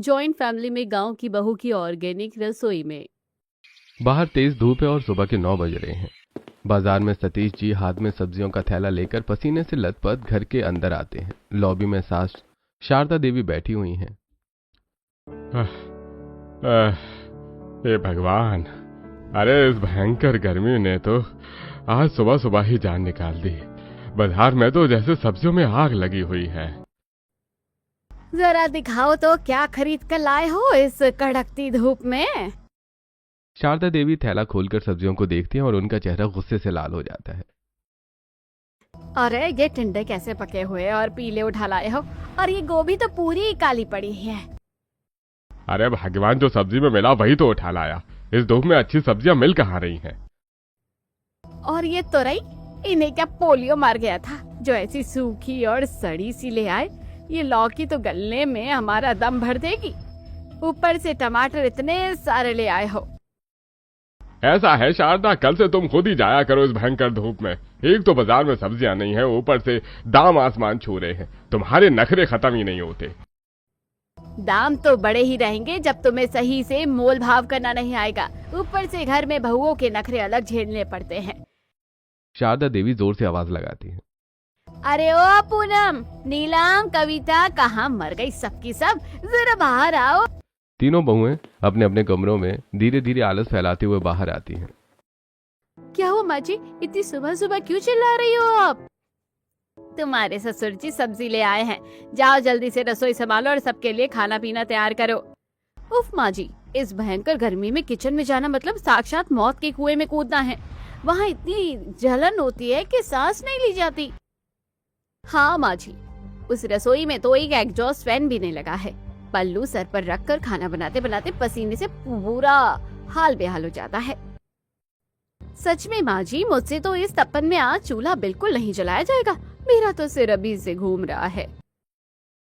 Joint family में गांव की बहू की ऑर्गेनिक रसोई में। बाहर तेज धूप है और सुबह के 9 बज रहे हैं। बाजार में सतीश जी हाथ में सब्जियों का थैला लेकर पसीने से लथपथ घर के अंदर आते हैं। लॉबी में सास शारदा देवी बैठी हुई हैं। हे भगवान, अरे इस भयंकर गर्मी ने तो आज सुबह सुबह ही जान निकाल दी। बाजार में तो जैसे सब्जियों में आग लगी हुई है। जरा दिखाओ तो क्या खरीद कर लाए हो इस कड़कती धूप में। शारदा देवी थैला खोलकर सब्जियों को देखती हैं और उनका चेहरा गुस्से से लाल हो जाता है। अरे ये टिंडे कैसे पके हुए और पीले उठा लाए हो, और ये गोभी तो पूरी काली पड़ी है। अरे भगवान, जो सब्जी में मिला वही तो उठा लाया। इस धूप में अच्छी सब्जियां मिल कहाँ रही हैं? और ये तुरई, इन्हें क्या पोलियो मार गया था जो ऐसी सूखी और सड़ी सी ले आए। ये लौकी तो गलने में हमारा दम भर देगी, ऊपर से टमाटर इतने सारे ले आए हो। ऐसा है शारदा, कल से तुम खुद ही जाया करो इस भयंकर धूप में। एक तो बाजार में सब्जियां नहीं है, ऊपर से दाम आसमान छू रहे हैं। तुम्हारे नखरे खत्म ही नहीं होते। दाम तो बड़े ही रहेंगे जब तुम्हें सही से मोल भाव करना नहीं आएगा। ऊपर से घर में बहुओं के नखरे अलग झेलने पड़ते हैं। शारदा देवी जोर से आवाज लगाती हैं। अरे ओ पूनम, नीलम, कविता, कहाँ मर गई सबकी सब, जरा बाहर आओ। तीनों बहुएं अपने अपने कमरों में धीरे धीरे आलस फैलाते हुए बाहर आती हैं। क्या हुआ माँ जी, इतनी सुबह सुबह क्यों चिल्ला रही हो आप? तुम्हारे ससुर जी सब्जी ले आए हैं, जाओ जल्दी से रसोई संभालो और सबके लिए खाना पीना तैयार करो। उफ माँ जी, इस भयंकर गर्मी में किचन में जाना मतलब साक्षात मौत के कुएं में कूदना है। वहाँ इतनी जलन होती है कि सांस नहीं ली जाती। हाँ माँ जी, उस रसोई में तो एक एग्जॉस्ट फैन भी नहीं लगा है। पल्लू सर पर रखकर खाना बनाते बनाते पसीने से पूरा हाल बेहाल हो जाता है। सच में माँ जी, मुझसे तो इस तपन में आज चूल्हा बिल्कुल नहीं जलाया जाएगा। मेरा तो सिर अभी से घूम रहा है।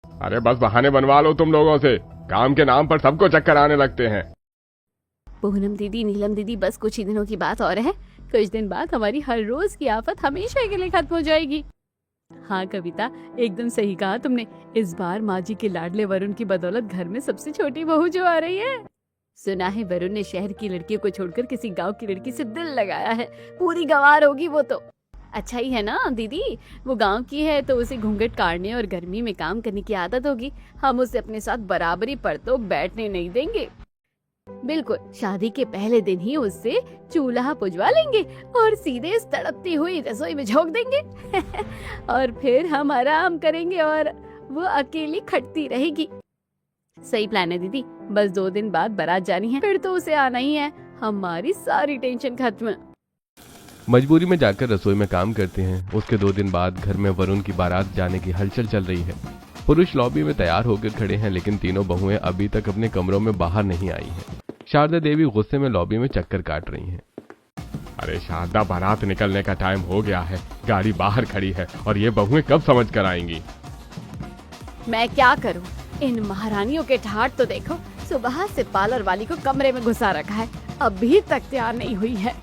अरे बस बहाने बनवा लो तुम लोगों से, काम के नाम पर सबको चक्कर आने लगते हैं। पूनम दीदी, नीलम दीदी, बस कुछ ही दिनों की बात और है। कुछ दिन बाद हमारी हर रोज की आफत हमेशा के लिए खत्म हो जाएगी। हाँ कविता, एकदम सही कहा तुमने। इस बार माँ जी के लाडले वरुण की बदौलत घर में सबसे छोटी बहू जो आ रही है। सुना है वरुण ने शहर की लड़कियों को छोड़कर किसी गांव की लड़की से दिल लगाया है। पूरी गंवार होगी वो तो। अच्छा ही है ना दीदी, वो गांव की है तो उसे घूंघट काटने और गर्मी में काम करने की आदत होगी। हम उसे अपने साथ बराबरी पर तो बैठने नहीं देंगे। बिल्कुल, शादी के पहले दिन ही उससे चूल्हा पुजवा लेंगे और सीधे इस तड़पती हुई रसोई में झोंक देंगे। और फिर हम आराम करेंगे और वो अकेली खटती रहेगी। सही प्लान है दीदी, बस 2 दिन बाद बारात जानी है, फिर तो उसे आना ही है। हमारी सारी टेंशन खत्म। मजबूरी में जाकर रसोई में काम करते हैं। उसके 2 दिन बाद घर में वरुण की बारात जाने की हलचल चल रही है। पुरुष लॉबी में तैयार होकर खड़े हैं, लेकिन तीनों बहुएं अभी तक अपने कमरों में बाहर नहीं आई हैं। शारदा देवी गुस्से में लॉबी में चक्कर काट रही हैं। अरे शारदा, बारात निकलने का टाइम हो गया है, गाड़ी बाहर खड़ी है और ये बहुएं कब समझ कर आएंगी? मैं क्या करूं? इन महारानियों के ठाट तो देखो, सुबह से पार्लर वाली को कमरे में घुसा रखा है, अभी तक तैयार नहीं हुई है।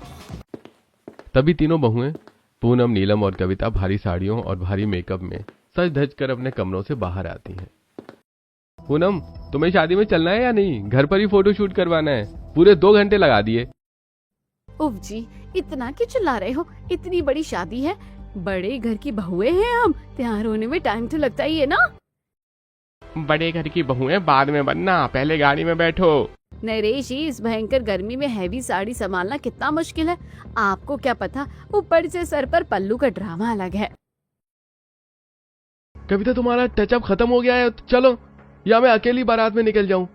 तभी तीनों बहुएं पूनम, नीलम और कविता भारी साड़ियों और भारी मेकअप में सज धज कर अपने कमरों से बाहर आती हैं। पूनम, तुम्हें शादी में चलना है या नहीं? घर पर ही फोटो शूट करवाना है। पूरे 2 घंटे लगा दिए। उफ जी, इतना क्यों चिल्ला रहे हो? इतनी बड़ी शादी है, बड़े घर की बहुएं हैं हम, तैयार होने में टाइम तो लगता ही है ना। बड़े घर की बहुएं बाद में बनना, पहले गाड़ी में बैठो। नरेश जी, इस भयंकर गर्मी में हैवी साड़ी संभालना कितना मुश्किल है, आपको क्या पता। ऊपर से सर पर पल्लू का ड्रामा अलग है। कविता, तुम्हारा टचअप खत्म हो गया है, तो चलो, या मैं अकेली बारात में निकल जाऊं?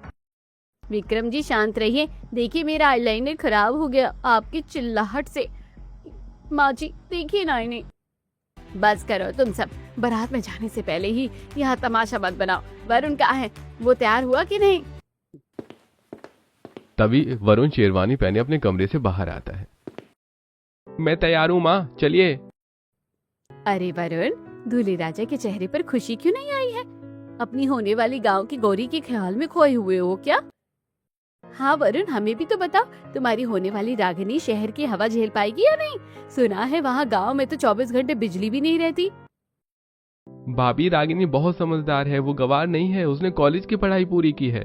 विक्रम जी शांत रहिए, देखिए मेरा आईलाइनर खराब हो गया आपकी चिल्लाहट से। माँ जी देखिए ना इन्हें। बस करो तुम सब, बारात में जाने से पहले ही यहाँ तमाशा मत बनाओ। वरुण कहाँ है? वो तैयार हुआ कि नहीं? तभी वरुण शेरवानी पहने अपने कमरे से बाहर आता है। मैं तैयार हूँ माँ, चलिए। अरे वरुण, दूल्हे राजा के चेहरे पर खुशी क्यों नहीं आई है? अपनी होने वाली गांव की गौरी के ख्याल में खोए हुए हो क्या? हाँ वरुण, हमें भी तो बताओ, तुम्हारी होने वाली रागिनी शहर की हवा झेल पाएगी या नहीं? सुना है वहाँ गांव में तो 24 घंटे बिजली भी नहीं रहती। भाभी, रागिनी बहुत समझदार है, वो गवार नहीं है, उसने कॉलेज की पढ़ाई पूरी की है।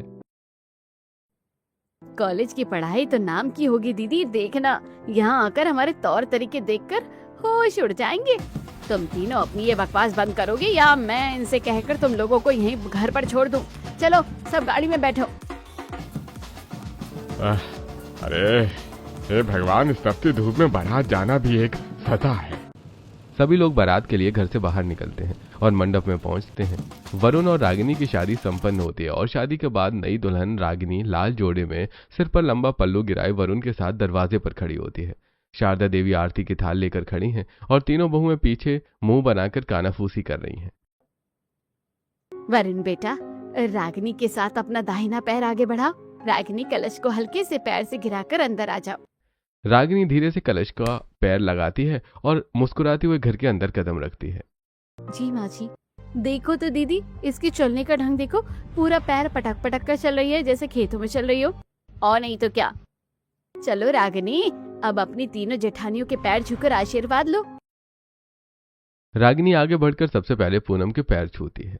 कॉलेज की पढ़ाई तो नाम की होगी दीदी, देखना यहाँ आकर हमारे तौर तरीके देखकर होश उड़ जाएंगे। तुम तीनों अपनी ये बकवास बंद करोगे या मैं इनसे कहकर तुम लोगों को यहीं घर पर छोड़ दूं। चलो सब गाड़ी में बैठो। अरे हे भगवान, इस तपती धूप में बारात जाना भी एक सजा है। सभी लोग बारात के लिए घर से बाहर निकलते हैं और मंडप में पहुंचते हैं। वरुण और रागिनी की शादी संपन्न होती है और शादी के बाद नई दुल्हन रागिनी लाल जोड़े में सिर पर लंबा पल्लू गिराए वरुण के साथ दरवाजे पर खड़ी होती है। शारदा देवी आरती की थाल लेकर खड़ी हैं और तीनों बहुएं पीछे मुंह बनाकर कानाफूसी कर रही हैं। वरुण बेटा, रागिनी के साथ अपना दाहिना पैर आगे बढ़ाओ। रागिनी, कलश को हल्के से पैर से गिराकर अंदर आ जाओ। रागिनी धीरे से कलश का पैर लगाती है और मुस्कुराते हुए घर के अंदर कदम रखती है। जी माँ जी। देखो तो दीदी, इसके चलने का ढंग देखो, पूरा पैर पटक पटक कर चल रही है जैसे खेतों में चल रही हो। और नहीं तो क्या। चलो रागिनी, अब अपनी तीनों जेठानियों के पैर छूकर आशीर्वाद लो। रागिनी आगे बढ़कर सबसे पहले पूनम के पैर छूती है।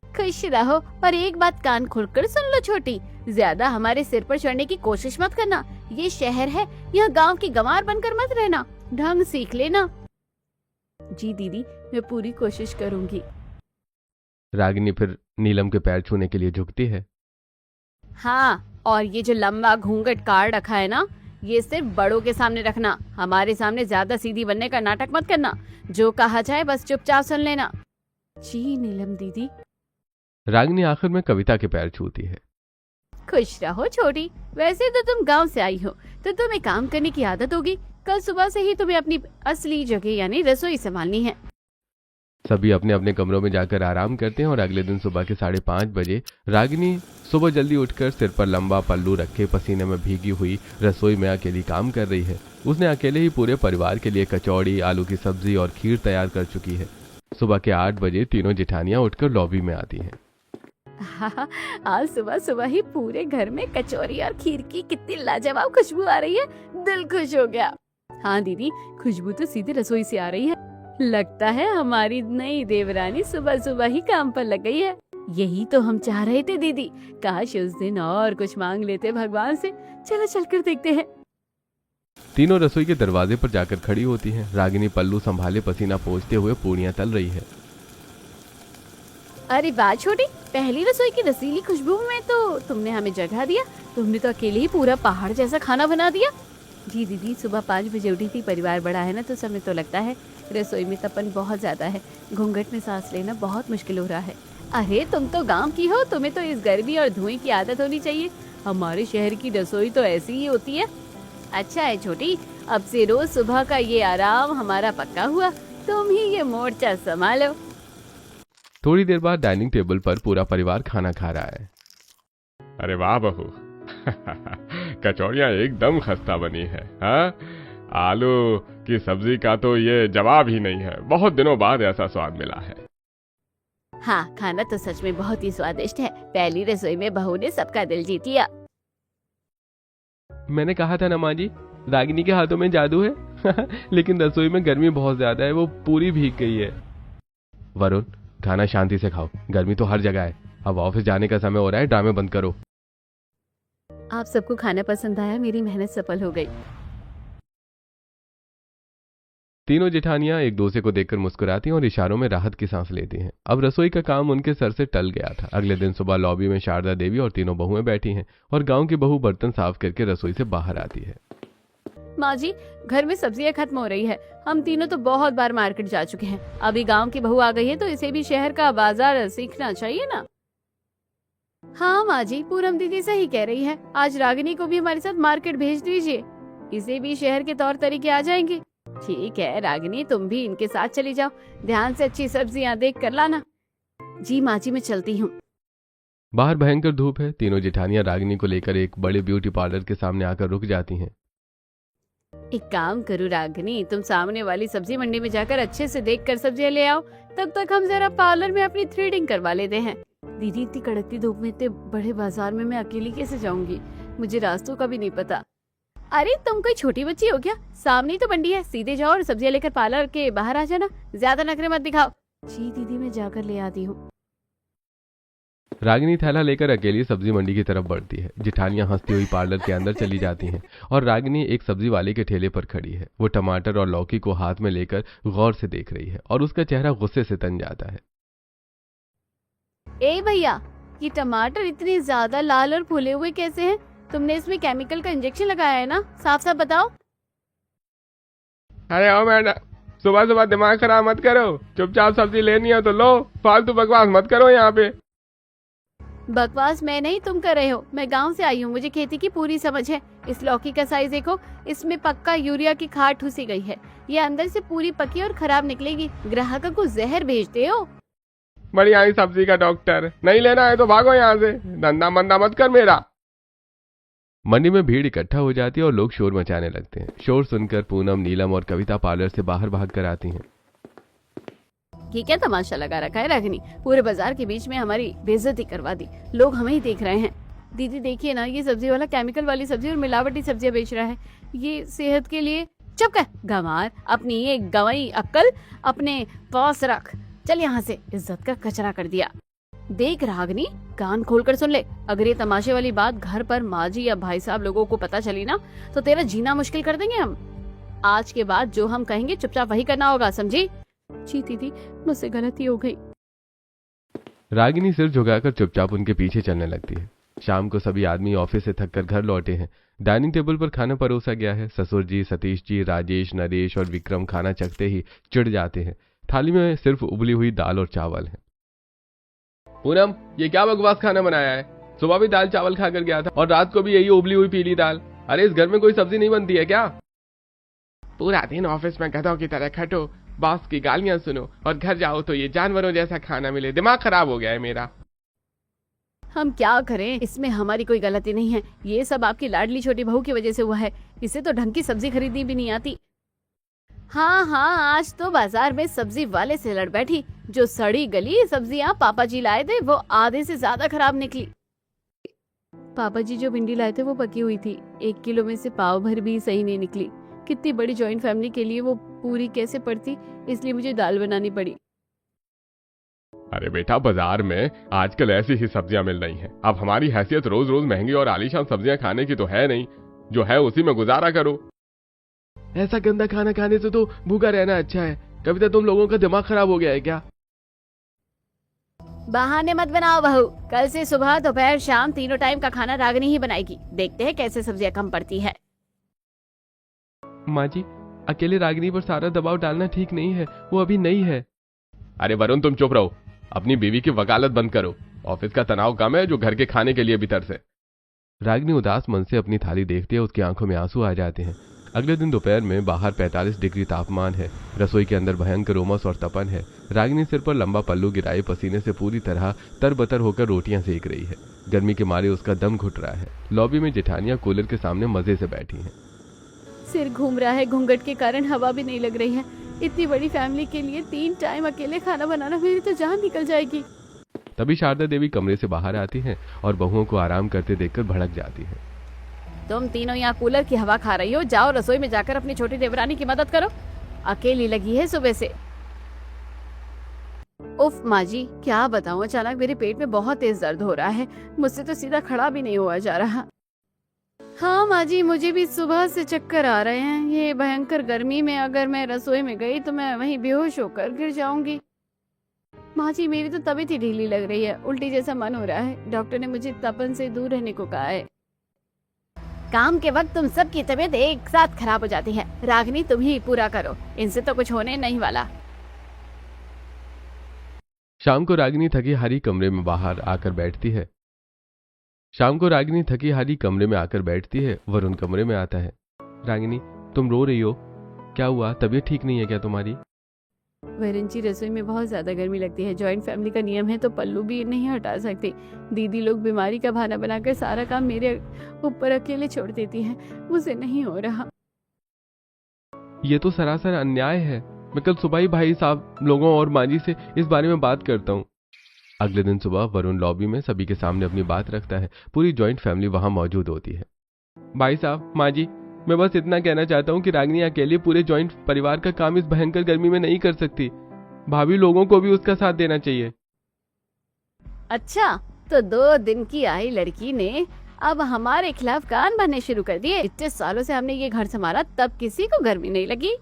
खुश रहो, पर एक बात कान खोलकर सुन लो छोटी, ज्यादा हमारे सिर पर चढ़ने की कोशिश मत करना। ये शहर है, यहाँ गांव की गंवार बनकर मत रहना, ढंग सीख लेना। जी दीदी, मैं पूरी कोशिश करूंगी। रागिनी फिर नीलम के पैर छूने के लिए झुकती है। हाँ, और ये जो लंबा घूंघट काट रखा है ना, ये सिर्फ बड़ों के सामने रखना। हमारे सामने ज्यादा सीधी बनने का नाटक मत करना। जो कहा जाए बस चुपचाप सुन लेना। जी नीलम दीदी। रागिनी आखिर में कविता के पैर छूती है। खुश रहो छोटी, वैसे तो तुम गांव से आई हो तो तुम्हें काम करने की आदत होगी। कल सुबह से ही तुम्हें अपनी असली जगह यानी रसोई संभालनी है। सभी अपने अपने कमरों में जाकर आराम करते हैं और अगले दिन सुबह के 5:30 बजे रागिनी सुबह जल्दी उठकर सिर पर लंबा पल्लू रखे पसीने में भीगी हुई रसोई में अकेली काम कर रही है। उसने अकेले ही पूरे परिवार के लिए कचौड़ी, आलू की सब्जी और खीर तैयार कर चुकी है। सुबह के 8 बजे तीनों जेठानियां उठकर लॉबी में आती हैं। आज सुबह सुबह ही पूरे घर में कचौरी और खीर की कितनी लाजवाब खुशबू आ रही है, दिल खुश हो गया। हाँ दीदी, खुशबू तो सीधे रसोई से आ रही है। लगता है हमारी नई देवरानी सुबह सुबह ही काम पर लग गई है। यही तो हम चाह रहे थे दीदी, काश उस दिन और कुछ मांग लेते भगवान से। चलो चलकर देखते हैं। तीनों रसोई के दरवाजे पर जाकर खड़ी होती हैं। रागिनी पल्लू संभाले पसीना पोंछते हुए पूड़ियां तल रही है। अरे वाह छोटी, पहली रसोई की रसीली खुशबू में तो तुमने हमें जगह दिया। तुमने तो अकेले ही पूरा पहाड़ जैसा खाना बना दिया। जी दीदी, सुबह 5 बजे उठी थी। परिवार बड़ा है ना, तो समय तो लगता है। रसोई में तपन बहुत ज्यादा है, घूंघट में सांस लेना बहुत मुश्किल हो रहा है। अरे तुम तो गांव की हो, तुम्हें तो इस गर्मी और धुएं की आदत होनी चाहिए। हमारे शहर की रसोई तो ऐसी ही होती है। अच्छा है छोटी, अब से रोज सुबह का ये आराम हमारा पक्का हुआ। तुम ही ये मोर्चा संभालो। थोड़ी देर बाद डाइनिंग टेबल पर पूरा परिवार खाना खा रहा है। अरे वाह बहू, कचौड़ियाँ एकदम खस्ता बनी है। हाँ, आलू की सब्जी का तो ये जवाब ही नहीं है। बहुत दिनों बाद ऐसा स्वाद मिला है। हाँ, खाना तो सच में बहुत ही स्वादिष्ट है। पहली रसोई में बहू ने सबका दिल जीत लिया। मैंने कहा था ना माँ जी, रागिनी के हाथों में जादू है। लेकिन रसोई में गर्मी बहुत ज्यादा है, वो पूरी भीग गई है। वरुण, खाना शांति से खाओ, गर्मी तो हर जगह है। अब ऑफिस जाने का समय हो रहा है, ड्रामे बंद करो। आप सबको खाना पसंद आया, मेरी मेहनत सफल हो गई। तीनों जेठानियां एक दूसरे को देखकर मुस्कुराती हैं और इशारों में राहत की सांस लेती हैं। अब रसोई का काम उनके सर से टल गया था। अगले दिन सुबह लॉबी में शारदा देवी और तीनों बहुएं बैठी हैं और गांव की बहू बर्तन साफ करके रसोई से बाहर आती है। माँ जी, घर में सब्जियां खत्म हो रही है। हम तीनों तो बहुत बार मार्केट जा चुके हैं। अभी गांव की बहू आ गई है तो इसे भी शहर का बाजार सीखना चाहिए ना। हाँ माँ जी, पूनम दीदी सही कह रही है। आज रागिनी को भी हमारे साथ मार्केट भेज दीजिए, इसे भी शहर के तौर तरीके आ जाएंगे। ठीक है रागिनी, तुम भी इनके साथ चली जाओ। ध्यान से अच्छी सब्जियां देख कर लाना। जी माँ जी, मैं चलती हूँ। बाहर भयंकर धूप है। तीनों जेठानियां रागिनी को लेकर एक बड़े ब्यूटी पार्लर के सामने आकर रुक जाती हैं। एक काम करो रागिनी, तुम सामने वाली सब्जी मंडी में जाकर अच्छे से देख कर सब्जियां ले आओ। तब तक हम जरा पार्लर में अपनी थ्रेडिंग करवा लेते हैं। दीदी, इतनी कड़कती धूप में इतने बड़े बाजार में मैं अकेली कैसे जाऊंगी? मुझे रास्तों का भी नहीं पता। अरे तुम कोई छोटी बच्ची हो क्या? सामने ही तो मंडी है, सीधे जाओ और सब्जियां लेकर पार्लर के बाहर आ जाना। ज्यादा नखरे मत दिखाओ। जी दीदी, मैं जाकर ले आती हूँ। रागिनी थैला लेकर अकेली सब्जी मंडी की तरफ बढ़ती है। जिठानियां हंसती हुई पार्लर के अंदर चली जाती हैं और रागिनी एक सब्जी वाले के ठेले पर खड़ी है। वो टमाटर और लौकी को हाथ में लेकर गौर से देख रही है और उसका चेहरा गुस्से से तन जाता है। ए भैया, ये टमाटर इतने ज्यादा लाल और फूले हुए कैसे हैं? तुमने इसमें केमिकल का इंजेक्शन लगाया है ना? साफ साफ बताओ। अरे ओ मैडम, सुबह सुबह दिमाग खराब मत करो। चुपचाप सब्जी लेनी है तो लो, फालतू बकवास मत करो यहाँ पे। बकवास मैं नहीं, तुम कर रहे हो। मैं गांव से आई हूँ, मुझे खेती की पूरी समझ है। इस लौकी का साइज देखो, इसमें पक्का यूरिया की खाद ठूसी गई है। ये अंदर से पूरी पकी और खराब निकलेगी। ग्राहक को जहर भेजते हो। बड़ी आई सब्जी का डॉक्टर, नहीं लेना है तो भागो यहाँ से। धंधा मंदा मत कर मेरा। मंडी में भीड़ इकट्ठा हो जाती है और लोग शोर मचाने लगते हैं। शोर सुनकर पूनम, नीलम और कविता पार्लर से बाहर भाग कर आती हैं। ये क्या तमाशा लगा रखा है रागिनी? पूरे बाजार के बीच में हमारी बेइज्जती करवा दी। लोग हमें ही देख रहे हैं। दीदी देखिए ना, ये सब्जी वाला केमिकल वाली सब्जी और मिलावटी सब्जियां बेच रहा है। ये सेहत के लिए। चुप कर गंवार, अपनी ये गंवाई अक्ल अपने पास रख। चल यहाँ से, इज्जत का कचरा कर दिया। देख रागिनी, कान खोलकर सुन ले। अगर ये तमाशे वाली बात घर पर माँ जी या भाई साहब लोगों को पता चली ना, तो तेरा जीना मुश्किल कर देंगे हम। आज के बाद जो हम कहेंगे चुपचाप वही करना होगा, समझी? जी दीदी, मुझसे गलती हो गई। रागिनी सिर झुकाकर चुपचाप उनके पीछे चलने लगती है। शाम को सभी आदमी ऑफिस से थककर घर लौटे हैं। डाइनिंग टेबल पर खाना परोसा गया है। ससुर जी, सतीश जी, राजेश, नरेश और विक्रम खाना चखते ही चिढ़ जाते हैं। थाली में सिर्फ उबली हुई दाल और चावल है। पूनम, ये क्या बकवास खाना बनाया है? सुबह भी दाल चावल खाकर गया था और रात को भी यही उबली हुई पीली दाल। अरे इस घर में कोई सब्जी नहीं बनती है क्या? पूरा दिन ऑफिस में गधों की तरह खटो, बॉस की गालियां सुनो और घर जाओ तो ये जानवरों जैसा खाना मिले। दिमाग खराब हो गया है मेरा। हम क्या करें, इसमें हमारी कोई गलती नहीं है। ये सब आपकी लाडली छोटी बहू की वजह से हुआ है। इसे तो ढंग की सब्जी खरीदनी भी नहीं आती। हाँ हाँ, आज तो बाजार में सब्जी वाले से लड़ बैठी। जो सड़ी गली सब्जियां पापा जी लाए थे वो आधे से ज्यादा खराब निकली। पापा जी जो भिंडी लाए थे वो पकी हुई थी। 1 किलो में से पाव भर भी सही नहीं निकली। कितनी बड़ी जॉइंट फैमिली के लिए वो पूरी कैसे पड़ती, इसलिए मुझे दाल बनानी पड़ी। अरे बेटा, बाजार में आजकल ऐसी ही सब्जियां मिल रही हैं। अब हमारी हैसियत रोज रोज महंगी और आलीशान सब्जियां खाने की तो है नहीं। जो है उसी में गुजारा करो। ऐसा गंदा खाना खाने से तो भूखा रहना अच्छा है। कविता, तुम लोगों का दिमाग खराब हो गया है क्या? बहाने मत बनाओ बहू। कल से सुबह दोपहर शाम तीनों टाइम का खाना रागिनी ही बनाएगी। देखते हैं कैसे सब्जियां कम पड़ती है। माँ जी, अकेले रागिनी पर सारा दबाव डालना ठीक नहीं है। वो अभी नई है। अरे वरुण, तुम चुप रहो। अपनी बीवी की वकालत बंद करो। ऑफिस का तनाव कम है जो घर के खाने के लिए भीतर से। रागिनी उदास मन से अपनी थाली देखती है। उसकी आंखों में आंसू आ जाते हैं। अगले दिन दोपहर में बाहर 45 डिग्री तापमान है। रसोई के अंदर भयंकर उमस और तपन है। रागिनी सिर पर लंबा पल्लू गिराए पसीने से पूरी तरह तरबतर होकर रोटियां सेक रही है। गर्मी के मारे उसका दम घुट रहा है। लॉबी में जेठानियां कूलर के सामने मजे से बैठी हैं। सिर घूम रहा है, घूंघट के कारण हवा भी नहीं लग रही है। इतनी बड़ी फैमिली के लिए 3 टाइम अकेले खाना बनाना, मेरी तो जान निकल जाएगी। तभी शारदा देवी कमरे से बाहर आती हैं और बहुओं को आराम करते देखकर भड़क जाती है। तुम तीनों यहाँ कूलर की हवा खा रही हो, जाओ रसोई में जाकर अपनी छोटी देवरानी की मदद करो। अकेली लगी है सुबह से। उफ माँ जी, क्या बताऊँ, अचानक मेरे पेट में बहुत तेज दर्द हो रहा है। मुझसे तो सीधा खड़ा भी नहीं हुआ जा रहा। हाँ माँ जी, मुझे भी सुबह से चक्कर आ रहे हैं। ये भयंकर गर्मी में अगर मैं रसोई में गई तो मैं वहीं बेहोश होकर गिर जाऊंगी। माँ जी, मेरी तो तबीयत ही ढीली लग रही है। उल्टी जैसा मन हो रहा है। डॉक्टर ने मुझे तपन से दूर रहने को कहा है। काम के वक्त तुम सबकी तबीयत एक साथ खराब हो जाती है। रागिनी, तुम ही पूरा करो, इनसे तो कुछ होने नहीं वाला। शाम को रागिनी थकी हारी कमरे में बाहर आकर बैठती है। वरुण कमरे में आता है। रागिनी, तुम रो रही हो, क्या हुआ? तबीयत ठीक नहीं है क्या तुम्हारी? वरुण जी, रसोई में बहुत ज्यादा गर्मी लगती है। जॉइंट फैमिली का नियम है तो पल्लू भी नहीं हटा सकती। दीदी लोग बीमारी का बहाना बनाकर सारा काम मेरे ऊपर अकेले छोड़ देती है। मुझसे नहीं हो रहा। ये तो सरासर अन्याय है। मैं कल सुबह ही भाई साहब लोगों और माँ जी से इस बारे में बात करता हूँ। अगले दिन सुबह वरुण लॉबी में सभी के सामने अपनी बात रखता है। पूरी जॉइंट फैमिली वहां मौजूद होती है। भाई साहब, माँ जी, मैं बस इतना कहना चाहता हूँ कि रागिनी अकेले पूरे जॉइंट परिवार का काम इस भयंकर गर्मी में नहीं कर सकती। भाभी लोगों को भी उसका साथ देना चाहिए। अच्छा, तो 2 दिन की आई लड़की ने अब हमारे खिलाफ कान भरने शुरू कर दिए। इतने सालों से हमने ये घर संभाला, तब किसी को गर्मी नहीं लगी।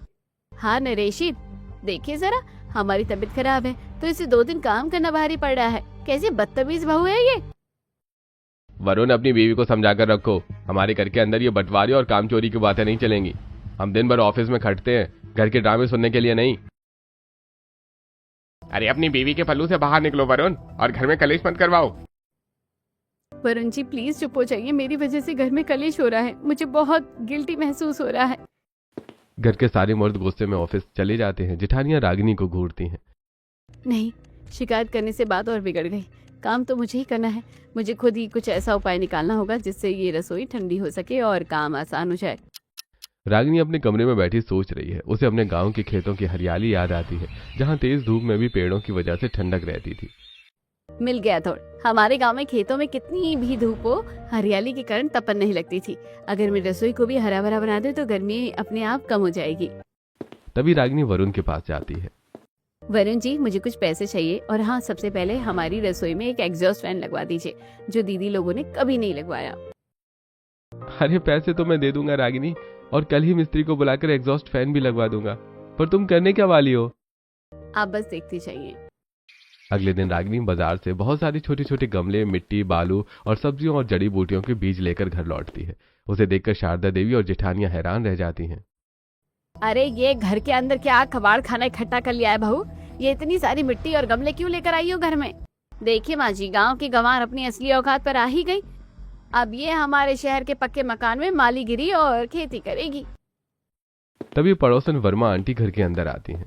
हाँ नरेशी, देखिए जरा, हमारी तबीयत खराब है तो इसे 2 दिन काम करना भारी पड़ रहा है। कैसी बदतमीज बहू है ये। वरुण, अपनी बीवी को समझा कर रखो। हमारे घर के अंदर ये बंटवारे और काम चोरी की बातें नहीं चलेंगी। हम दिन भर ऑफिस में खटते हैं, घर के ड्रामे सुनने के लिए नहीं। अरे अपनी बीवी के पल्लू से बाहर निकलो वरुण, और घर में कलेश मत करवाओ। वरुण जी प्लीज चुप हो जाइए, मेरी वजह से घर में कलेश हो रहा है, मुझे बहुत गिल्टी महसूस हो रहा है। घर के सारे मर्द गुस्से में ऑफिस चले जाते हैं। जेठानियां रागिनी को घूरती हैं। नहीं, शिकायत करने से बात और बिगड़ गई। काम तो मुझे ही करना है। मुझे खुद ही कुछ ऐसा उपाय निकालना होगा जिससे ये रसोई ठंडी हो सके और काम आसान हो जाए। रागिनी अपने कमरे में बैठी सोच रही है। उसे अपने गांव के खेतों की हरियाली याद आती है, जहां तेज धूप में भी पेड़ों की वजह से ठंडक रहती थी। मिल गया थोड़। हमारे गांव में खेतों में कितनी भी धूप हो, हरियाली के कारण तपन नहीं लगती थी। अगर मैं रसोई को भी हरा भरा बना दे तो गर्मी अपने आप कम हो जाएगी। तभी रागिनी वरुण के पास जाती है। वरुण जी, मुझे कुछ पैसे चाहिए, और हाँ, सबसे पहले हमारी रसोई में एक एग्जॉस्ट फैन लगवा दीजिए, जो दीदी लोगों ने कभी नहीं लगवाया। अरे पैसे तो मैं दे दूंगा रागिनी, और कल ही मिस्त्री को बुलाकर एग्जॉस्ट फैन भी लगवा दूंगा, पर तुम करने क्या वाली हो? आप बस देखती चाहिए। अगले दिन रागिनी बाजार से बहुत सारी छोटे छोटे गमले, मिट्टी, बालू और सब्जियों और जड़ी बूटियों के बीज लेकर घर लौटती है। उसे देखकर शारदा देवी और जेठानियां हैरान रह जाती हैं। अरे ये घर के अंदर क्या कबाड़ खाना इकट्ठा कर लिया है बहू? ये इतनी सारी मिट्टी और गमले क्यों लेकर आई हो घर में? देखिए माँ जी, गाँव की गंवार अपनी असली औकात पर आ ही गई। अब ये हमारे शहर के पक्के मकान में मालीगिरी और खेती करेगी। तभी पड़ोसन वर्मा आंटी घर के अंदर आती हैं।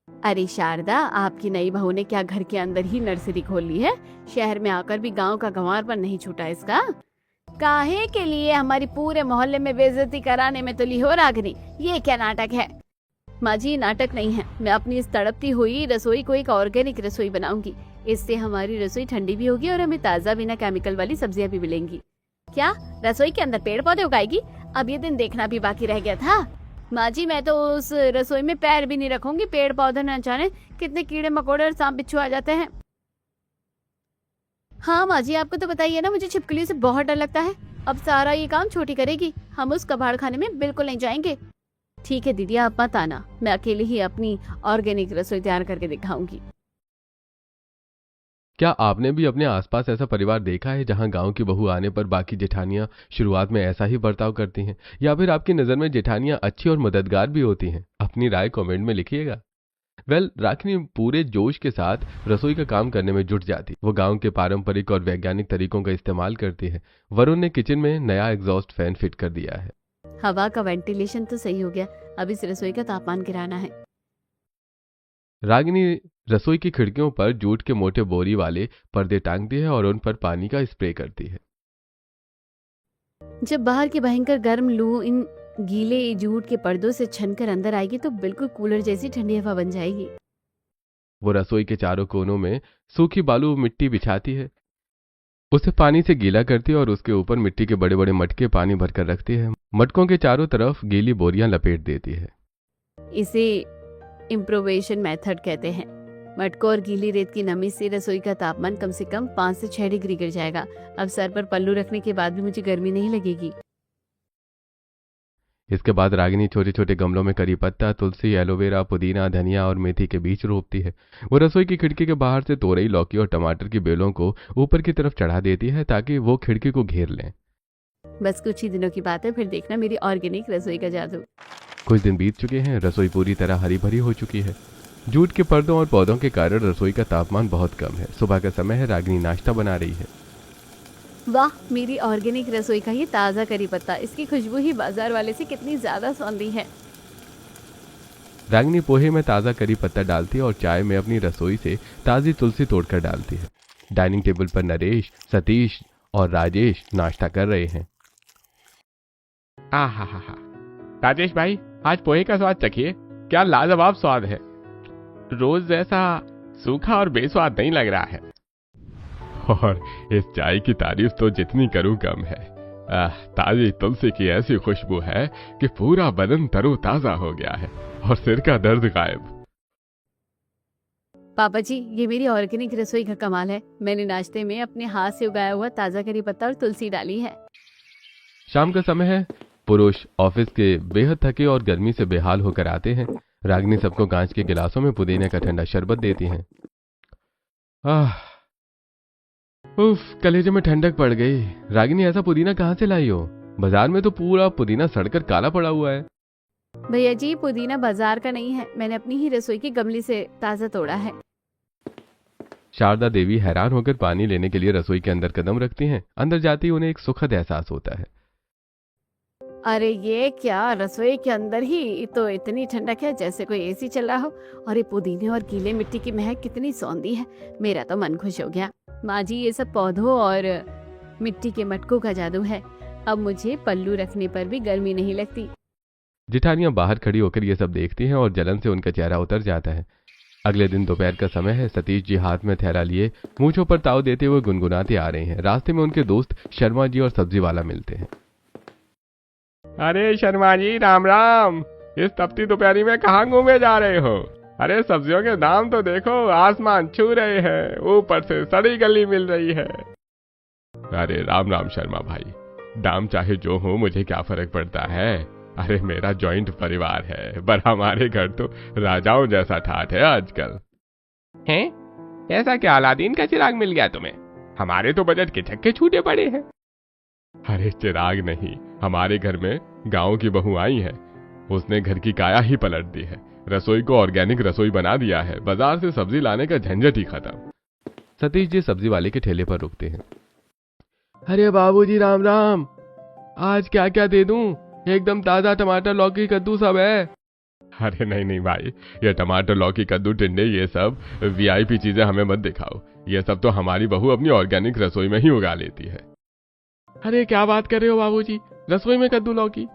अरे शारदा, आपकी नई बहू ने क्या घर के अंदर ही नर्सरी खोल ली है? शहर में आकर भी गांव का गंवार पर नहीं छूटा इसका। काहे के लिए हमारी पूरे मोहल्ले में बेइज्जती कराने में तुली हो रागिनी? ये क्या नाटक है? माँ जी, नाटक नहीं है। मैं अपनी इस तड़पती हुई रसोई को एक ऑर्गेनिक रसोई बनाऊंगी। इससे हमारी रसोई ठंडी भी होगी और हमें ताज़ा बिना केमिकल वाली सब्जियां भी मिलेंगी। क्या रसोई के अंदर पेड़ पौधे उगाएगी? अब ये दिन देखना भी बाकी रह गया था। माँ जी, मैं तो उस रसोई में पैर भी नहीं रखूंगी। पेड़ पौधे न जाने कितने कीड़े मकोड़े और सांप बिच्छू आ जाते हैं। हाँ माँ जी, आपको तो बताइए ना, मुझे छिपकलियों से बहुत डर लगता है। अब सारा ये काम छोटी करेगी। हम उस कबाड़ खाने में बिल्कुल नहीं जाएंगे। ठीक है दीदी, आप मत आना, मैं अकेले ही अपनी ऑर्गेनिक रसोई तैयार करके दिखाऊंगी। क्या आपने भी अपने आसपास ऐसा परिवार देखा है जहां गांव की बहू आने पर बाकी जेठानियां शुरुआत में ऐसा ही बर्ताव करती हैं, या फिर आपकी नजर में जेठानियां अच्छी और मददगार भी होती हैं? अपनी राय कमेंट में लिखिएगा। रागिनी पूरे जोश के साथ रसोई का काम करने में जुट जाती। वो गांव के पारंपरिक और वैज्ञानिक तरीकों का इस्तेमाल करती है। वरुण ने किचन में नया एग्जॉस्ट फैन फिट कर दिया है। हवा का वेंटिलेशन तो सही हो गया, अब इस रसोई का तापमान गिराना है। रागिनी रसोई की खिड़कियों पर जूट के मोटे बोरी वाले पर्दे टांगती है और उन पर पानी का स्प्रे करती है। जब बाहर की भयंकर गर्म लू इन गीले जूट के पर्दों से छनकर अंदर आएगी तो बिल्कुल कूलर जैसी ठंडी हवा बन जाएगी। वो रसोई के चारों कोनों में सूखी बालू मिट्टी बिछाती है, उसे पानी से गीला करती है और उसके ऊपर मिट्टी के बड़े बड़े मटके पानी भरकर रखती है। मटकों के चारों तरफ गीली बोरियां लपेट देती है। इसे इम्प्रोवेशन मेथड कहते हैं। मटकों और गीली रेत की नमी से रसोई का तापमान कम से कम 5 से 6 डिग्री गिर जाएगा। अब सर पर पल्लू रखने के बाद भी मुझे गर्मी नहीं लगेगी। इसके बाद रागिनी छोटे छोटे गमलों में करी पत्ता, तुलसी, एलोवेरा, पुदीना, धनिया और मेथी के बीज रोपती है। वो रसोई की खिड़की के बाहर से तोरई, लौकी और टमाटर की बेलों को ऊपर की तरफ चढ़ा देती है ताकि वो खिड़की को घेर लें। बस कुछ ही दिनों की बात है, फिर देखना मेरी ऑर्गेनिक रसोई का जादू। कुछ दिन बीत चुके हैं। रसोई पूरी तरह हरी भरी हो चुकी है। जूट के पर्दों और पौधों के कारण रसोई का तापमान बहुत कम है। सुबह का समय है। रागिनी नाश्ता बना रही है। वाह, मेरी ऑर्गेनिक रसोई का ये ताज़ा करी पत्ता, इसकी खुशबू ही बाजार वाले से कितनी ज्यादा सौंधी है। रागिनी पोहे में ताज़ा करी पत्ता डालती है और चाय में अपनी रसोई से ताज़ी तुलसी तोड़कर डालती है। डाइनिंग टेबल पर नरेश, सतीश और राजेश नाश्ता कर रहे हैं। आहा, राजेश भाई, आज पोहे का स्वाद चखिए, क्या लाजवाब स्वाद है। रोज जैसा सूखा और बेस्वाद नहीं लग रहा है। और इस चाय की तारीफ तो जितनी करूं कम है। ताजी तुलसी की ऐसी खुशबू है कि पूरा बदन तरोताजा हो गया है और सिर का दर्द गायब। पापा जी, ये मेरी ऑर्गेनिक रसोई का कमाल है। मैंने नाश्ते में अपने हाथ से उगाया हुआ ताजा करी पत्ता और तुलसी डाली है। शाम का समय है। पुरुष ऑफिस के बेहद थके और गर्मी से बेहाल होकर आते हैं। रागिनी सबको कांच के गिलासों में पुदीने का ठंडा शरबत देती हैं। उफ, कलेजे में ठंडक पड़ गई। रागिनी, ऐसा पुदीना कहाँ से लाई हो? बाजार में तो पूरा पुदीना सड़कर काला पड़ा हुआ है। भैया जी, पुदीना बाजार का नहीं है, मैंने अपनी ही रसोई की गमले से ताजा तोड़ा है। शारदा देवी हैरान होकर पानी लेने के लिए रसोई के अंदर कदम रखती हैं। अंदर जाते ही उन्हें एक सुखद एहसास होता है। अरे ये क्या, रसोई के अंदर ही तो इतनी ठंडक है जैसे कोई एसी चल रहा हो। और ये पुदीने और गीले मिट्टी की महक कितनी सौंधी है। मेरा तो मन खुश हो गया। माँ जी, ये सब पौधों और मिट्टी के मटकों का जादू है। अब मुझे पल्लू रखने पर भी गर्मी नहीं लगती। जिठानियां बाहर खड़ी होकर ये सब देखती हैं और जलन से उनका चेहरा उतर जाता है। अगले दिन दोपहर का समय है। सतीश जी हाथ में थैला लिए मूंछों पर ताव देते हुए गुनगुनाते आ रहे हैं। रास्ते में उनके दोस्त शर्मा जी और सब्जी वाला मिलते हैं। अरे शर्मा जी, राम राम। इस तपती दोपहरी में कहाँ घूमे जा रहे हो? अरे सब्जियों के दाम तो देखो, आसमान छू रहे हैं, ऊपर से सड़ी गली मिल रही है। अरे राम राम शर्मा भाई, दाम चाहे जो हो मुझे क्या फर्क पड़ता है। अरे मेरा जॉइंट परिवार है, पर हमारे घर तो राजाओं जैसा ठाठ है आजकल। हैं? ऐसा क्या अलादीन का चिराग मिल गया तुम्हें? हमारे तो बजट के छक्के छूटे पड़े हैं। अरे चिराग नहीं, हमारे घर में गांव की बहू आई है। उसने घर की काया ही पलट दी है। रसोई को ऑर्गेनिक रसोई बना दिया है। बाजार से सब्जी लाने का झंझट ही खत्म। सतीश जी सब्जी वाले के ठेले पर रुकते हैं। अरे बाबूजी, राम राम। आज क्या क्या दे दूं? एकदम ताजा टमाटर, लौकी, कद्दू सब है। अरे नहीं नहीं भाई, ये टमाटर, लौकी, कद्दू, टिंडे, ये सब वीआईपी चीजें हमें मत दिखाओ। ये सब तो हमारी बहू अपनी ऑर्गेनिक रसोई में ही उगा लेती है। अरे क्या बात कर रहे हो बाबूजी, रसोई में कद्दू, लौकी?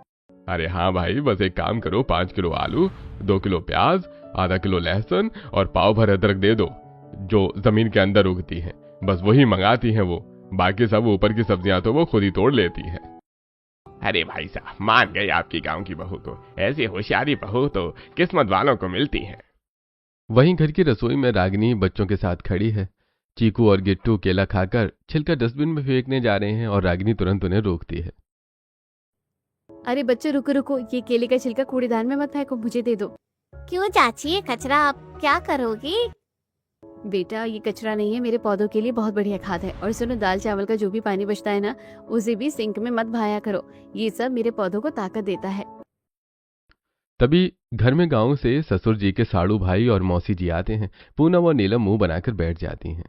अरे हाँ भाई, बस एक काम करो, 5 किलो आलू, 2 किलो प्याज, आधा किलो लहसुन और पाव भर अदरक दे दो, जो जमीन के अंदर उगती है। बस वही मंगाती हैं वो। बाकी सब ऊपर की सब्जियां तो वो खुद ही तोड़ लेती है। अरे भाई साहब, मान गए आपकी गांव की बहू तो। ऐसी होशियारी बहू तो किस्मत वालों को मिलती है। वहीं घर की रसोई में रागिनी बच्चों के साथ खड़ी है। चीकू और गिट्टू केला खाकर छिलका डस्टबिन में फेंकने जा रहे हैं और रागिनी तुरंत उन्हें रोकती है। अरे बच्चों, रुको रुको, ये केले का छिलका कूड़ेदान में मत फेंको, मुझे दे दो। क्यों चाची, ये कचरा आप क्या करोगी? बेटा, ये कचरा नहीं है, मेरे पौधों के लिए बहुत बढ़िया खाद है। और सुनो, दाल चावल का जो भी पानी बचता है ना, उसे भी सिंक में मत बहाया करो। ये सब मेरे पौधों को ताकत देता है। तभी घर में गांव से ससुर जी के साड़ू भाई और मौसी जी आते हैं। पूनम और नीलम मुंह बनाकर बैठ जाती हैं।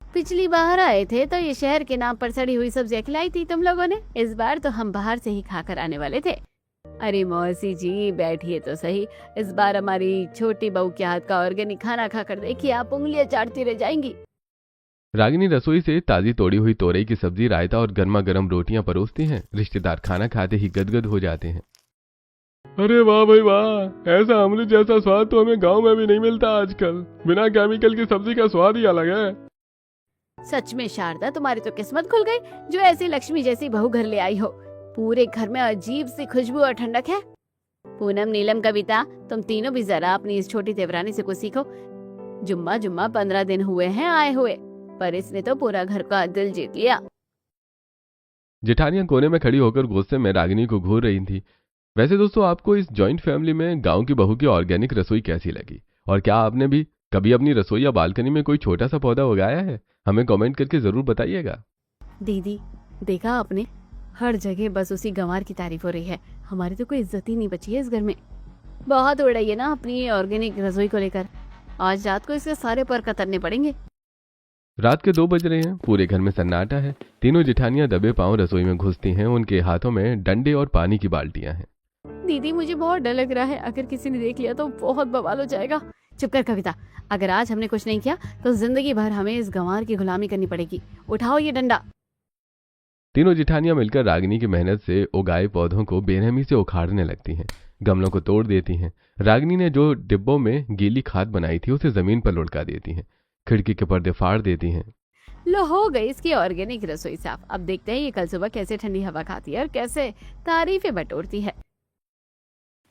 पिछली बार आए थे तो ये शहर के नाम पर सड़ी हुई सब्जियां खिलाई थी तुम लोगों ने। इस बार तो हम बाहर से ही खाकर आने वाले थे। अरे मौसी जी, बैठिए तो सही। इस बार हमारी छोटी बहू के हाथ का ऑर्गेनिक खाना खाकर देखिए, आप उंगलियां चाटती रह जाएंगी। रागिनी रसोई से ताजी तोड़ी हुई तोरई की सब्जी, रायता और गर्मा गर्म रोटियां परोसती हैं। रिश्तेदार खाना खाते ही गदगद हो जाते हैं। अरे वाह भाई वाह, ऐसा अमृत जैसा स्वाद तो हमें गांव में भी नहीं मिलता आजकल। बिना केमिकल की सब्जी का स्वाद ही अलग है। सच में शारदा, तुम्हारी तो किस्मत खुल गई जो ऐसी लक्ष्मी जैसी बहू घर ले आई हो। पूरे घर में अजीब सी खुशबू और ठंडक है। पूनम, नीलम, कविता, तुम तीनों भी जरा अपनी इस छोटी देवरानी से कुछ सीखो। जुम्मा जुम्मा 15 दिन हुए हैं आए हुए, पर इसने तो पूरा घर का दिल जीत लिया। जेठानियां कोने में खड़ी होकर गुस्से में रागिनी को घूर रही थी। वैसे दोस्तों, आपको इस जॉइंट फैमिली में गांव की बहू की ऑर्गेनिक रसोई कैसी लगी? और क्या आपने भी कभी अपनी रसोई या बालकनी में कोई छोटा सा पौधा उगाया है? हमें कमेंट करके जरूर बताइएगा। दीदी, देखा आपने, हर जगह बस उसी गंवार की तारीफ हो रही है। हमारी तो कोई इज्जत ही नहीं बची है इस घर में। बहुत उड़ रही है ना अपनी ऑर्गेनिक रसोई को लेकर। आज रात को इसके सारे पर कतरने पड़ेंगे। रात के 2 बज रहे हैं। पूरे घर में सन्नाटा है। तीनों जेठानियां दबे पांव रसोई में घुसती हैं। उनके हाथों में डंडे और पानी की बाल्टियां हैं। दीदी, मुझे बहुत डर लग रहा है, अगर किसी ने देख लिया तो बहुत बवाल हो जाएगा। चुप कर कविता, अगर आज हमने कुछ नहीं किया तो जिंदगी भर हमें इस गंवार की गुलामी करनी पड़ेगी। उठाओ ये डंडा। तीनों जेठानियां मिलकर रागिनी की मेहनत से उगाए पौधों को बेरहमी से उखाड़ने लगती हैं। गमलों को तोड़ देती हैं। रागिनी ने जो डिब्बों में गीली खाद बनाई थी उसे जमीन पर लुढ़का देती हैं। खिड़की के पर्दे फाड़ देती हैं। लो, हो गई इसकी ऑर्गेनिक रसोई साफ। अब देखते हैं ये कल सुबह कैसे ठंडी हवा खाती है और कैसे तारीफें बटोरती है।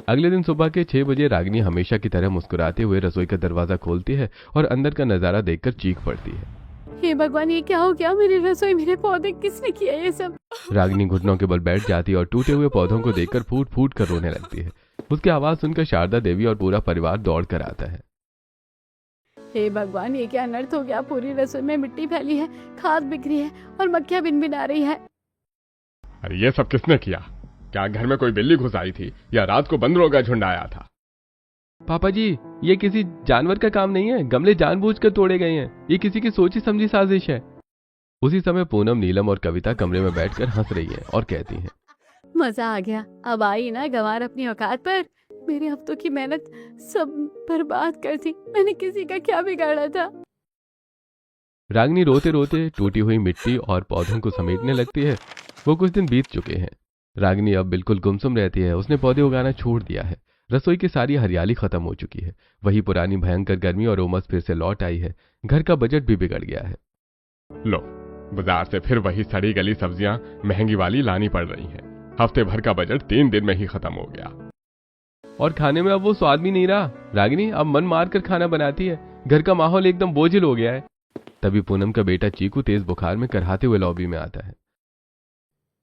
अगले दिन सुबह के 6 बजे रागिनी हमेशा की तरह मुस्कुराते हुए रसोई का दरवाजा खोलती है और अंदर का नजारा देखकर चीख पड़ती है। हे भगवान, ये क्या हो गया? मेरी रसोई, मेरे पौधे, किसने किया ये सब? रागिनी घुटनों के बल बैठ जाती है और टूटे हुए पौधों को देखकर फूट फूट कर रोने लगती है। उसकी आवाज सुनकर शारदा देवी और पूरा परिवार दौड़ कर आता है। हे भगवान, ये क्या अनर्थ हो गया? पूरी रसोई में मिट्टी फैली है, खाद बिखरी है और मक्खियां भिनभिना रही है। अरे ये सब किसने किया? क्या घर में कोई बिल्ली घुस आई थी या रात को बंदरों का झुंड आया था? पापा जी, ये किसी जानवर का काम नहीं है। गमले जानबूझकर तोड़े गए हैं। ये किसी की सोची समझी साजिश है। उसी समय पूनम, नीलम और कविता कमरे में बैठकर हंस रही हैं और कहती हैं, मजा आ गया। अब आई ना गंवार अपनी औकात पर। मेरे हफ्तों की मेहनत सब बर्बाद कर दी। मैंने किसी का क्या बिगाड़ा था? रागिनी रोते रोते टूटी हुई मिट्टी और पौधों को समेटने लगती है। वो कुछ दिन बीत चुके हैं। रागिनी अब बिल्कुल गुमसुम रहती है। उसने पौधे उगाना छोड़ दिया है। रसोई की सारी हरियाली खत्म हो चुकी है। वही पुरानी भयंकर गर्मी और उमस फिर से लौट आई है। घर का बजट भी बिगड़ गया है। लो, बाजार से फिर वही सड़ी गली सब्जियां महंगी वाली लानी पड़ रही हैं। हफ्ते भर का बजट 3 दिन में ही खत्म हो गया। और खाने में अब वो स्वाद भी नहीं रहा। रागिनी अब मन मार कर खाना बनाती है। घर का माहौल एकदम बोझिल हो गया है। तभी पूनम का बेटा चीकू तेज बुखार में करहाते हुए लॉबी में आता है।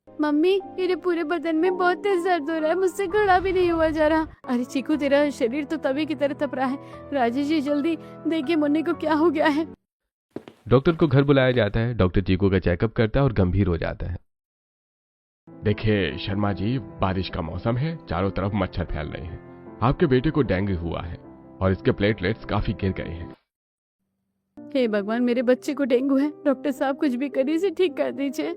मम्मी, मेरे पूरे बदन में बहुत तेज दर्द हो रहा है। मुझसे खड़ा भी नहीं हुआ जा रहा। अरे चीकू, तेरा शरीर तो तवे की तरह तप रहा है। राजेश जी, जल्दी देखिए मुन्नी को क्या हो गया है। डॉक्टर को घर बुलाया जाता है। डॉक्टर चीकू का चेकअप करता है और गंभीर हो जाता है। देखिए शर्मा जी, बारिश का मौसम है, चारों तरफ मच्छर फैल रहे हैं। आपके बेटे को डेंगू हुआ है और इसके प्लेटलेट्स काफी गिर गए हैं। हे भगवान, मेरे बच्चे को डेंगू है। डॉक्टर साहब, कुछ भी करिए, इसे ठीक कर दीजिए।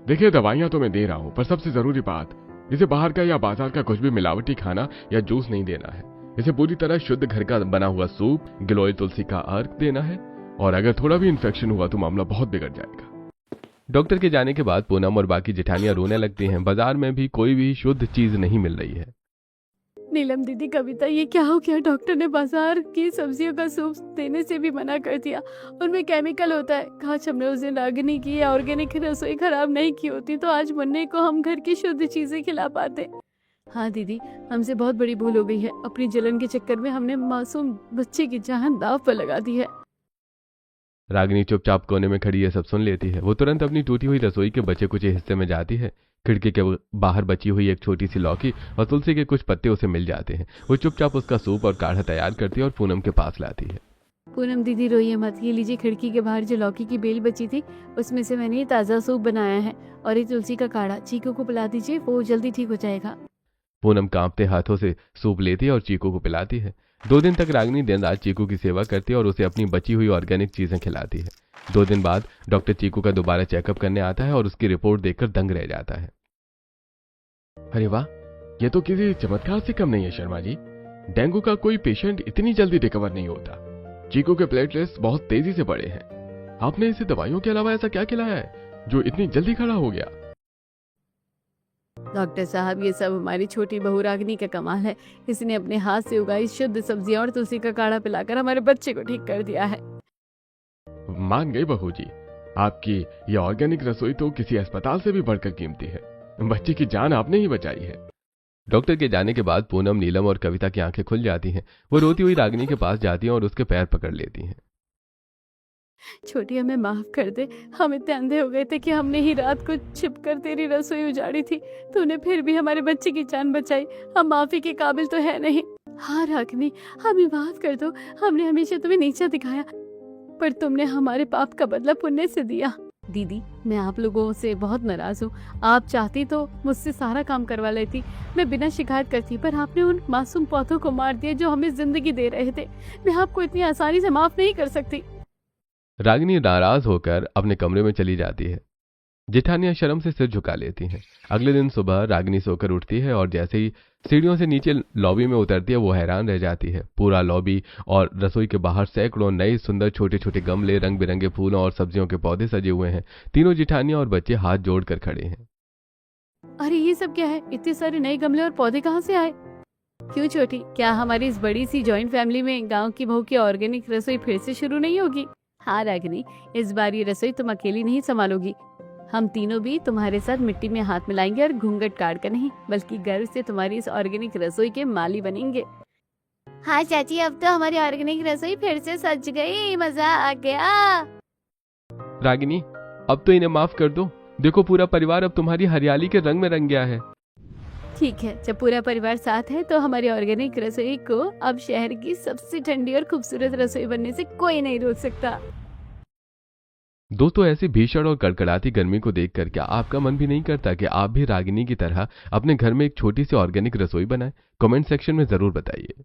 देखिए, दवाइयां तो मैं दे रहा हूं, पर सबसे जरूरी बात, इसे बाहर का या बाजार का कुछ भी मिलावटी खाना या जूस नहीं देना है। इसे पूरी तरह शुद्ध घर का बना हुआ सूप, गिलोय तुलसी का अर्क देना है। और अगर थोड़ा भी इन्फेक्शन हुआ तो मामला बहुत बिगड़ जाएगा। डॉक्टर के जाने के बाद पूनम और बाकी जेठानियां रोने लगती हैं। बाजार में भी कोई भी शुद्ध चीज नहीं मिल रही है। नीलम दीदी, कविता, ये क्या हो गया? डॉक्टर ने बाजार की सब्जियों का सूप देने से भी मना कर दिया। उनमें केमिकल होता है। काश हमने उस दिन रागिनी की ऑर्गेनिक रसोई खराब नहीं की होती तो आज मुन्ने को हम घर की शुद्ध चीजें खिला पाते। हाँ दीदी, हमसे बहुत बड़ी भूल हो गई है। अपनी जलन के चक्कर में हमने मासूम बच्चे की जान दांव पर लगा दी है। रागिनी चुपचाप कोने में खड़ी ये सब सुन लेती है। वो तुरंत अपनी टूटी हुई रसोई के बचे कुछ हिस्से में जाती है। खिड़की के बाहर बची हुई एक छोटी सी लौकी और तुलसी के कुछ पत्ते उसे मिल जाते हैं। वो चुपचाप उसका सूप और काढ़ा तैयार करती है और पूनम के पास लाती है। पूनम दीदी, रोइए मत। ये लीजिए, खिड़की के बाहर जो लौकी की बेल बची थी उसमें से मैंने ये ताज़ा सूप बनाया है। और ये तुलसी का काढ़ा चीकू को पिला दीजिए, वो जल्दी ठीक हो जाएगा। पूनम कांपते हाथों से सूप लेती है और चीकू को पिलाती है। 2 दिन तक रागिनी दिन रात चीकू की सेवा करती है और उसे अपनी बची हुई ऑर्गेनिक चीजें खिलाती है। 2 दिन बाद डॉक्टर चीकू का दोबारा चेकअप करने आता है और उसकी रिपोर्ट देखकर दंग रह जाता है। अरे वाह, ये तो किसी चमत्कार से कम नहीं है शर्मा जी। डेंगू का कोई पेशेंट इतनी जल्दी रिकवर नहीं होता। चीकू के प्लेटलेट्स बहुत तेजी से बढ़े हैं। आपने इसे दवाइयों के अलावा ऐसा क्या खिलाया है जो इतनी जल्दी खड़ा हो गया? डॉक्टर साहब, ये सब हमारी छोटी बहू रागिनी का कमाल है। इसने अपने हाथ से उगाई शुद्ध सब्जियां और तुलसी का काढ़ा पिलाकर हमारे बच्चे को ठीक कर दिया है। मान गई बहू जी, आपकी ये ऑर्गेनिक रसोई तो किसी अस्पताल से भी बढ़कर कीमती है। बच्चे की जान आपने ही बचाई है। डॉक्टर के जाने के बाद पूनम, नीलम और कविता की आंखें खुल जाती हैं। वो रोती हुई रागिनी के पास जाती हैं और उसके पैर पकड़ लेती हैं। छोटी, हमें माफ कर दे। हम इतने अंधे हो गए थे कि हमने ही रात को छिपकर तेरी रसोई उजाड़ी थी। तूने फिर भी हमारे बच्चे की जान बचाई। हम माफी के काबिल तो है नहीं। हाँ रागिनी, हमें माफ कर दो। हमने हमेशा तुम्हें नीचा दिखाया, पर तुमने हमारे पाप का बदला पुण्य से दिया। दीदी, मैं आप लोगों से बहुत नाराज हूँ। आप चाहती तो मुझसे सारा काम करवा लेती, मैं बिना शिकायत करती, पर आपने उन मासूम पौधों को मार दिया जो हमें जिंदगी दे रहे थे। मैं आपको इतनी आसानी से माफ नहीं कर सकती। रागिनी नाराज होकर अपने कमरे में चली जाती है। जेठानियां शर्म से सिर झुका लेती हैं। अगले दिन सुबह रागिनी सोकर उठती है और जैसे ही सीढ़ियों से नीचे लॉबी में उतरती है वो हैरान रह जाती है। पूरा लॉबी और रसोई के बाहर सैकड़ों नए सुंदर छोटे छोटे गमले, रंग बिरंगे फूलों और सब्जियों के पौधे सजे हुए हैं। तीनों जेठानियां और बच्चे हाथ जोड़कर खड़े हैं। अरे ये सब क्या है? इतने सारे नए गमले और पौधे कहाँ से आए? क्यों छोटी, क्या हमारी इस बड़ी सी जॉइंट फैमिली में गांव की बहू की ऑर्गेनिक रसोई फिर से शुरू नहीं होगी? हाँ रागिनी, इस बार ये रसोई तुम अकेली नहीं संभालोगी। हम तीनों भी तुम्हारे साथ मिट्टी में हाथ मिलाएंगे और घूंघट काट कर नहीं बल्कि गर्व से तुम्हारी इस ऑर्गेनिक रसोई के माली बनेंगे। हाँ चाची, अब तो हमारी ऑर्गेनिक रसोई फिर से सज गई, मजा आ गया। रागिनी, अब तो इन्हें माफ कर दो। देखो पूरा परिवार अब तुम्हारी हरियाली के रंग में रंग गया है। ठीक है, जब पूरा परिवार साथ है तो हमारी ऑर्गेनिक रसोई को अब शहर की सबसे ठंडी और खूबसूरत रसोई बनने से कोई नहीं रोक सकता। दोस्तों, ऐसी भीषण और कड़कड़ाती गर्मी को देखकर क्या आपका मन भी नहीं करता कि आप भी रागिनी की तरह अपने घर में एक छोटी सी ऑर्गेनिक रसोई बनाएं? कमेंट सेक्शन में जरूर बताइए।